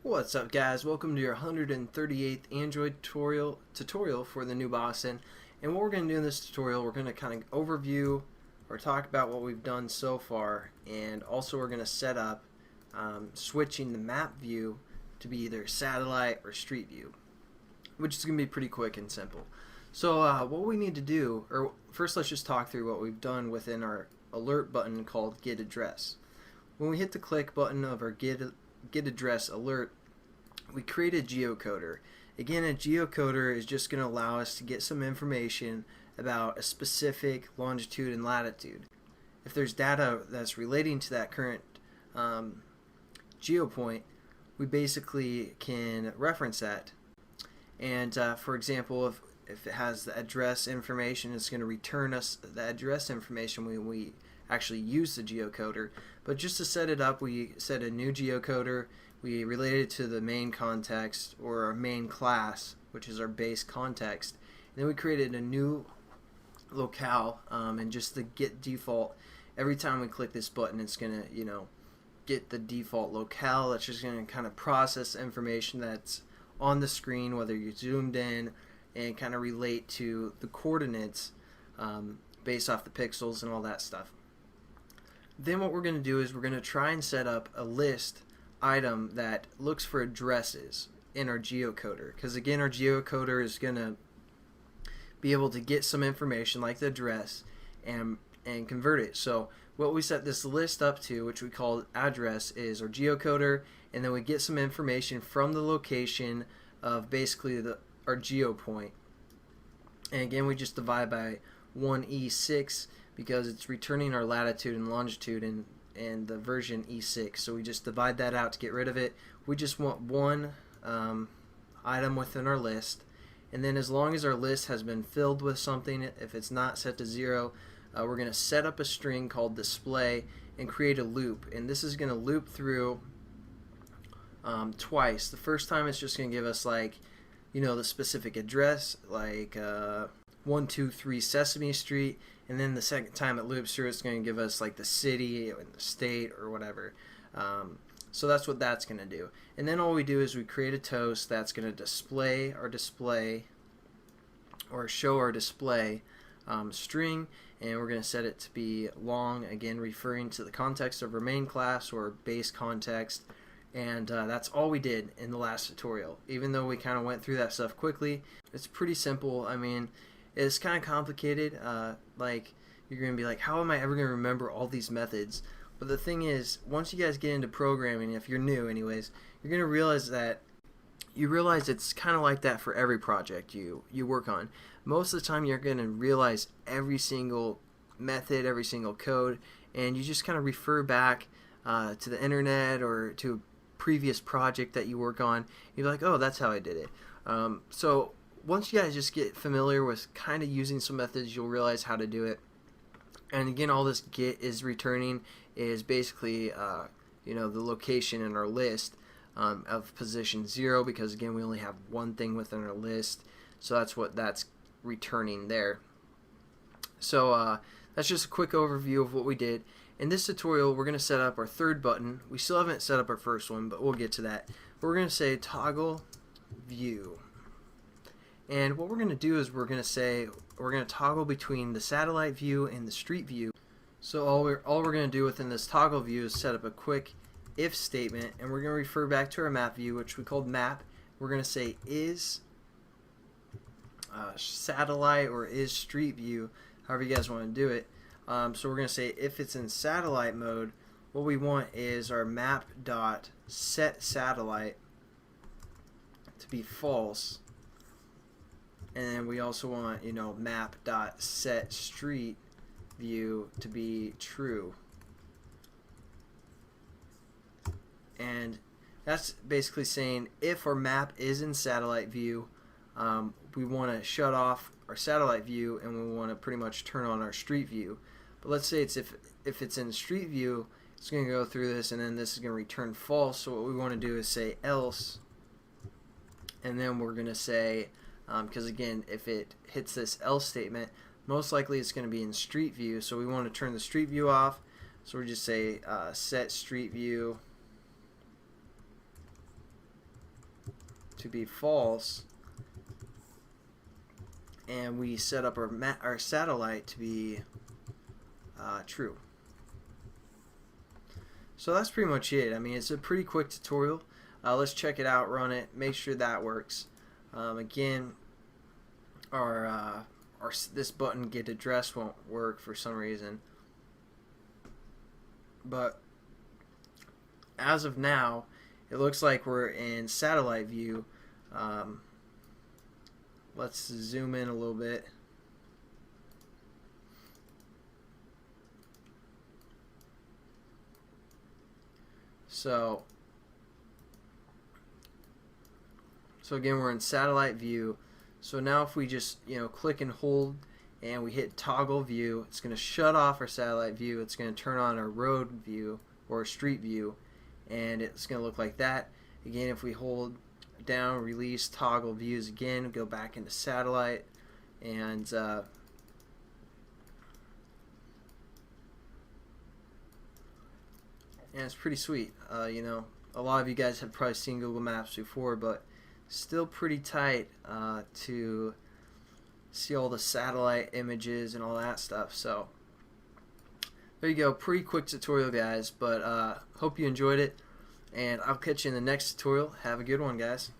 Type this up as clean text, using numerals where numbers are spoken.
What's up, guys? Welcome to your 138th Android tutorial for the new Boston. And what we're going to do in this tutorial, we're going to kind of overview or talk about what we've done so far, and also we're going to set up switching the map view to be either satellite or street view, which is going to be pretty quick and simple. So what we need to do, or first let's just talk through what we've done within our alert button called Get Address. When we hit the click button of our Get Address alert, we create a geocoder. Again, a geocoder is just going to allow us to get some information about a specific longitude and latitude. If there's data that's relating to that current geopoint, we basically can reference that. And for example, if it has the address information, it's going to return us the address information when we actually use the geocoder. But just to set it up, we set a new geocoder. We relate it to the main context or our main class, which is our base context. And then we created a new locale, and just the get default. Every time we click this button, it's gonna, get the default locale. That's just gonna kind of process information that's on the screen, whether you're zoomed in, and kind of relate to the coordinates based off the pixels and all that stuff. Then what we're going to do is we're going to try and set up a list item that looks for addresses in our geocoder, because again, our geocoder is going to be able to get some information like the address and convert it. So what we set this list up to, which we call address, is our geocoder, and then we get some information from the location of basically our geopoint. And again, we just divide by 1E6 because it's returning our latitude and longitude in the version E6. So we just divide that out to get rid of it. We just want one item within our list, and then as long as our list has been filled with something, if it's not set to 0, we're going to set up a string called display and create a loop. And this is going to loop through twice. The first time it's just going to give us the specific address, like 123 Sesame Street, and then the second time it loops through, it's going to give us like the city and the state or whatever. So that's what that's going to do. And then all we do is we create a toast that's going to display our display or show our display string, and we're going to set it to be long, again referring to the context of our main class or base context. And that's all we did in the last tutorial. Even though we kind of went through that stuff quickly, it's pretty simple. I mean, it's kind of complicated. Like, you're going to be like, how am I ever going to remember all these methods? But the thing is, once you guys get into programming, if you're new anyways, you're going to realize that it's kind of like that for every project you work on. Most of the time you're going to realize every single method, every single code, and you just kind of refer back to the internet or to a previous project that you work on. You're like, oh, that's how I did it. So once you guys just get familiar with kind of using some methods, you'll realize how to do it. And again, all this get is returning is basically the location in our list of position 0, because again, we only have one thing within our list, so that's what that's returning there. So that's just a quick overview of what we did. In this tutorial, we're going to set up our third button. We still haven't set up our first one, but we'll get to that. We're going to say toggle view. And what we're going to do is we're going to toggle between the satellite view and the street view. So all we're going to do within this toggle view is set up a quick if statement, and we're going to refer back to our map view, which we called map. We're going to say is satellite or is street view, however you guys want to do it. So we're going to say if it's in satellite mode, what we want is our map dot set satellite to be false, and then we also want map dot set street view to be true. And that's basically saying if our map is in satellite view, we want to shut off our satellite view and we want to pretty much turn on our street view. But let's say if it's in street view, it's going to go through this, and then this is going to return false. So what we want to do is say else, and then we're going to say, because again, if it hits this else statement, most likely it's going to be in street view, so we want to turn the street view off. So we just say set street view to be false, and we set up our satellite to be true. So that's pretty much it. I mean, it's a pretty quick tutorial. Let's check it out, run it, make sure that works. Again, our this button get address won't work for some reason, but as of now, it looks like we're in satellite view. Let's zoom in a little bit. So again, we're in satellite view. So now if we just click and hold and we hit toggle view, it's going to shut off our satellite view. It's going to turn on our road view or street view, and it's going to look like that. Again, if we hold down, release, toggle views again, go back into satellite, and it's pretty sweet. A lot of you guys have probably seen Google Maps before, but still pretty tight to see all the satellite images and all that stuff. So there you go, pretty quick tutorial, guys, but hope you enjoyed it, and I'll catch you in the next tutorial. Have a good one, guys.